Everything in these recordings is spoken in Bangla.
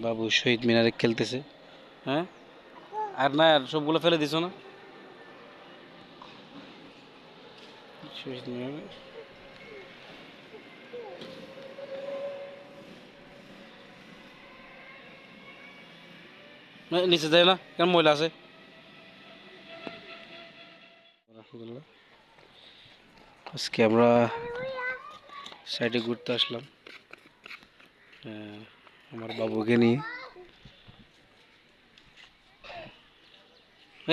বাবু শহীদ মিনারে খেলতেছে। হ্যাঁ, আর না, আর সবগুলো ফেলে দিছো না? শহীদ মিনারে না, নিচে যায় না কেন, ময়লা আছে। আলহামদুলিল্লাহ, আজকে আমরা সাইডে ঘুরতে আসলাম আমার বাবুকে নিয়ে।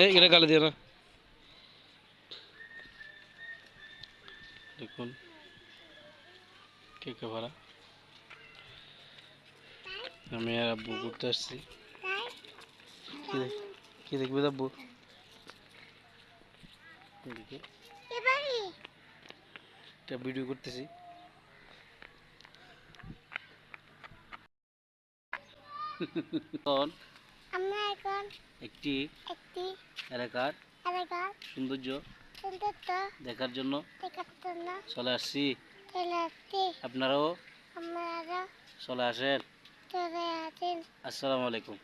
এই এটা গালি দিয়ে না, দেখুন কে কে ভাড়া। আমি আর আব্বু ঘুরতে আসছি। কি দেখবে আব্বু? একটা ভিডিও করতেছি। আমরা এখন একটি এলাকার সৌন্দর্য দেখার জন্য চলে আসছি। আপনারাও চলে আসেন। আসসালামু আলাইকুম।